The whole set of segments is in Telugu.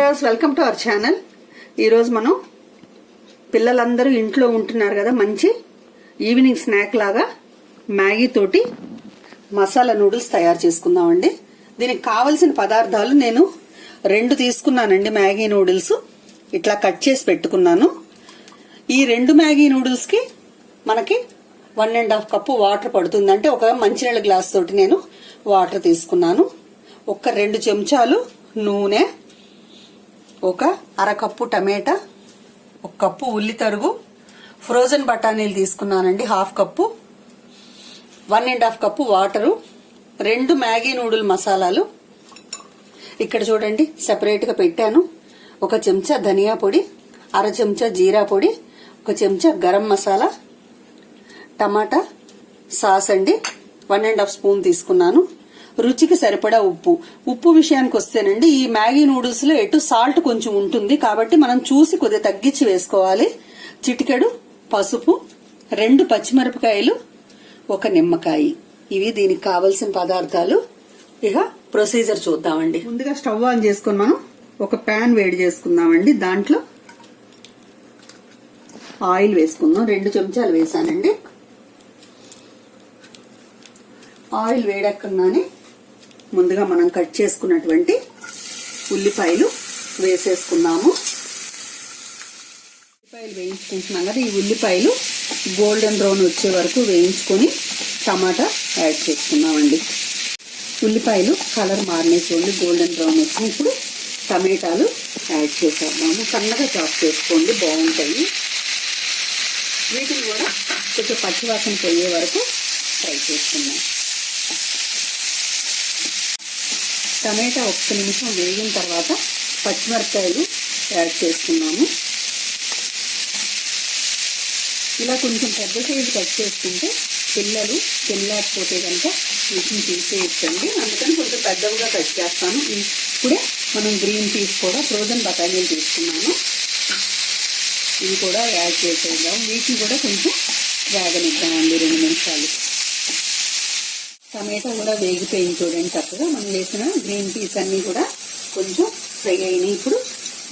Viewers, welcome to our channel. ఈరోజు మనం పిల్లలందరూ ఇంట్లో ఉంటున్నారు కదా, మంచి ఈవినింగ్ స్నాక్ లాగా మ్యాగీ తోటి మసాలా నూడిల్స్ తయారు చేసుకుందామండి. దీనికి కావలసిన పదార్థాలు నేను 2 తీసుకున్నానండి. మ్యాగీ నూడిల్స్ ఇట్లా కట్ చేసి పెట్టుకున్నాను. ఈ 2 మ్యాగీ నూడిల్స్ కి మనకి 1.5 కప్పు వాటర్ పడుతుంది. అంటే ఒక మంచినీళ్ళ గ్లాస్ తోటి నేను వాటర్ తీసుకున్నాను. ఒక 2 చెంచాలు నూనె, ఒక అరకప్పు టమాటా, 1 కప్పు ఉల్లి తరుగు, ఫ్రోజన్ బఠానీలు తీసుకున్నానండి 1/2 cup, 1.5 cup water, 2 Maggi noodle మసాలాలు ఇక్కడ చూడండి సెపరేట్ గా పెట్టాను. 1 చెంచా ధనియా పొడి, 1/2 చెంచా జీరా పొడి, 1 చెంచా గరం మసాలా, టమాటా సాస్ అండి 1.5 స్పూన్ తీసుకున్నాను. రుచికి సరిపడా ఉప్పు విషయానికి వస్తేనండి, ఈ మ్యాగీ నూడిల్స్ లో ఎటు సాల్ట్ కొంచెం ఉంటుంది కాబట్టి మనం చూసి కొద్దిగా తగ్గించి వేసుకోవాలి. చిటికెడు పసుపు, 2 పచ్చిమిరపకాయలు, 1 నిమ్మకాయ. ఇవి దీనికి కావలసిన పదార్థాలు. ఇక ప్రొసీజర్ చూద్దామండి. ముందుగా స్టవ్ ఆన్ చేసుకుని మనం ఒక ప్యాన్ వేడి చేసుకుందామండి. దాంట్లో ఆయిల్ వేసుకుందాం. 2 చెంచాలు వేసానండి. ఆయిల్ వేడెక్కగానే ముందుగా మనం కట్ చేసుకున్నటువంటి ఉల్లిపాయలు వేసేసుకున్నాము. ఉల్లిపాయలు వేయించుకుంటున్నాం కదా, ఈ ఉల్లిపాయలు గోల్డెన్ బ్రౌన్ వచ్చే వరకు వేయించుకొని టమాటా యాడ్ చేసుకున్నామండి. ఉల్లిపాయలు కలర్ మారినాయి చూడండి, గోల్డెన్ బ్రౌన్ వచ్చినాయి. ఇప్పుడు టమాటాలు యాడ్ చేసేద్దాము. సన్నగా చాప్ చేసుకోండి, బాగుంటాయి. వీటిని కూడా కొంచెం పచ్చివాసన పోయే వరకు ఫ్రై చేసుకున్నాం. టమాటా 1 నిమిషం వేగిన తర్వాత పచ్చిమిరపకాయలు యాడ్ చేసుకున్నాము. ఇలా కొంచెం పెద్ద సైజు కట్ చేసుకుంటే పిల్లలు తినలేకపోతే కనుక వీటిని తీసేయచ్చండి. అందుకని కొంచెం పెద్దవిగా కట్ చేస్తాను. ఇప్పుడే మనం గ్రీన్ పీస్ కూడా ఫ్రోజన్ బఠానీలు తీసుకున్నాము, ఇవి కూడా యాడ్ చేసేద్దాం. వీటిని కూడా కొంచెం వేగనిద్దామండి 2 నిమిషాలు. టమాటా కూడా వేగిపోయింది చూడండి చక్కగా. మనం వేసిన గ్రీన్ పీస్ అన్ని కూడా కొంచెం ఫ్రై అయినాయి. ఇప్పుడు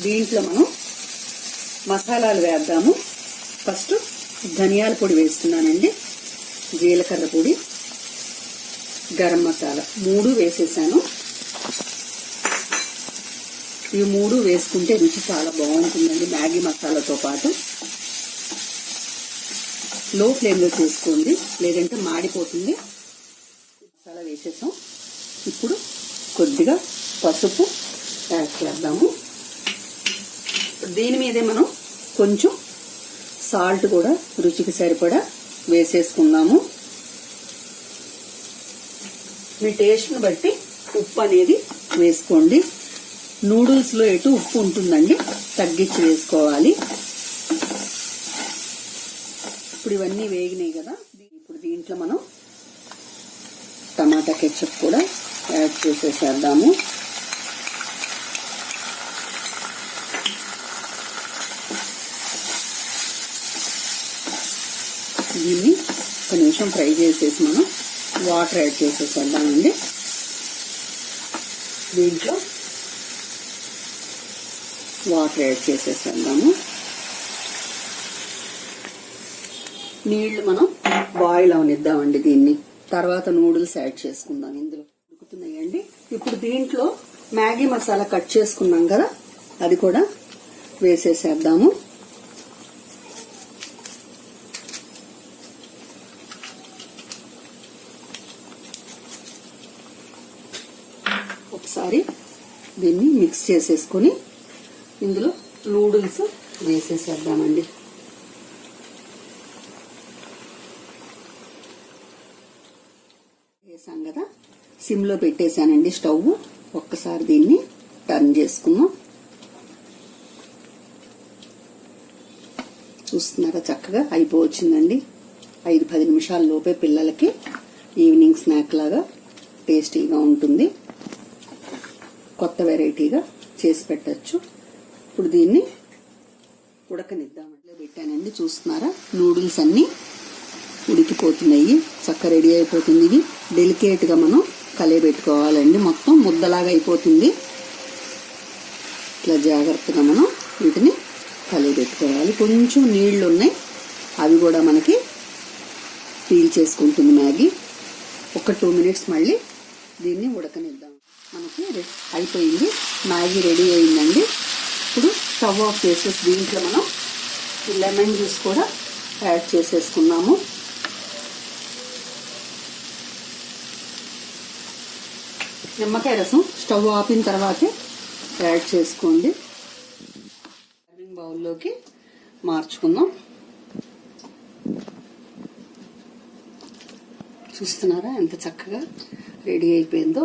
దీంట్లో మనం మసాలాలు వేద్దాము. ఫస్ట్ ధనియాల పొడి వేస్తున్నానండి, జీలకర్ర పొడి, గరం మసాలా 3 వేసేసాను. ఈ 3 వేసుకుంటే రుచి చాలా బాగుంటుందండి మ్యాగీ మసాలాతో పాటు. లో ఫ్లేమ్లో చేసుకోండి, లేదంటే మాడిపోతుంది. మసాలా వేసేసాం. ఇప్పుడు కొద్దిగా పసుపు యాడ్ చేద్దాము. దీని మీదే మనం కొంచెం సాల్ట్ కూడా రుచికి సరిపడా వేసేసుకుందాము. మీ టేస్ట్ని బట్టి ఉప్పు అనేది వేసుకోండి. నూడిల్స్లో ఎటు ఉప్పు ఉంటుందండి, తగ్గించి వేసుకోవాలి. ఇప్పుడు ఇవన్నీ వేగినాయి కదా, ఇప్పుడు దీంట్లో మనం టమాటా కెచప్ కూడా యాడ్ చేసేసేద్దాము. దీన్ని 1 నిమిషం ఫ్రై చేసేసి మనం వాటర్ యాడ్ చేసేసేద్దామండి. దీంట్లో వాటర్ యాడ్ చేసేసేద్దాము. నీళ్లు మనం బాయిల్ అవనిద్దామండి దీన్ని. తర్వాత నూడిల్స్ యాడ్ చేసుకుందాం. ఇందులో ఉడుకుతున్నాయండి. ఇప్పుడు దీంట్లో మ్యాగీ మసాలా కట్ చేసుకున్నాం కదా, అది కూడా వేసేసేద్దాము. ఒకసారి దీన్ని మిక్స్ చేసేసుకొని ఇందులో నూడిల్స్ వేసేసేద్దామండి. వేసాం కదా, సిమ్లో పెట్టేశానండి స్టవ్. ఒక్కసారి దీన్ని టర్న్ చేసుకుందాం. చూస్తున్నారా చక్కగా అయిపోవచ్చిందండి. 5-10 నిమిషాల లోపే పిల్లలకి ఈవినింగ్ స్నాక్ లాగా టేస్టీగా ఉంటుంది. కొత్త వెరైటీగా చేసి పెట్టచ్చు. ఇప్పుడు దీన్ని ఉడకనిద్దామంటే పెట్టానండి. చూస్తున్నారా నూడిల్స్ అన్ని ఉడికిపోతున్నాయి, చక్కగా రెడీ అయిపోతుంది. ఇది డెలికేట్ గా మనం కలియబెట్టుకోవాలండి. మొత్తం ముద్దలాగా అయిపోతుంది. ఇట్లా జాగ్రత్తగా మనం వీటిని కలిపెట్టుకోవాలి. కొంచెం నీళ్లు ఉన్నాయి, అవి కూడా మనకి పీల్ చేసుకుంటుంది మ్యాగీ. ఒక 2 మినిట్స్ మళ్ళీ దీన్ని ఉడకనిద్దాం. మనకి అయిపోయింది, మ్యాగీ రెడీ అయిందండి. ఇప్పుడు స్టవ్ ఆఫ్ చేసేసి దీంట్లో మనం ఈ లెమన్ జ్యూస్ కూడా యాడ్ చేసేసుకున్నాము. నిమ్మకాయ రసం స్టవ్ ఆపిన తర్వాతే యాడ్ చేసుకోండి. సర్వింగ్ బౌల్లోకి మార్చుకుందాం. చూస్తున్నారా ఎంత చక్కగా రెడీ అయిపోయిందో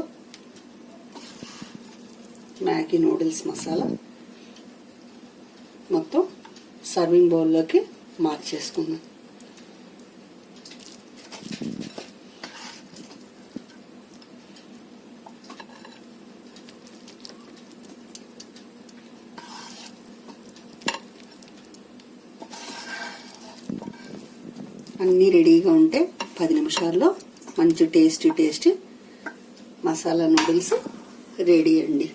మ్యాగీ నూడిల్స్ మసాలా. మొత్తం సర్వింగ్ బౌల్లోకి మార్చేసుకుందాం. అన్నీ రెడీగా ఉంటే 10 నిమిషాల్లో మంచి టేస్టీ మసాలా నూడిల్స్ రెడీ అండి.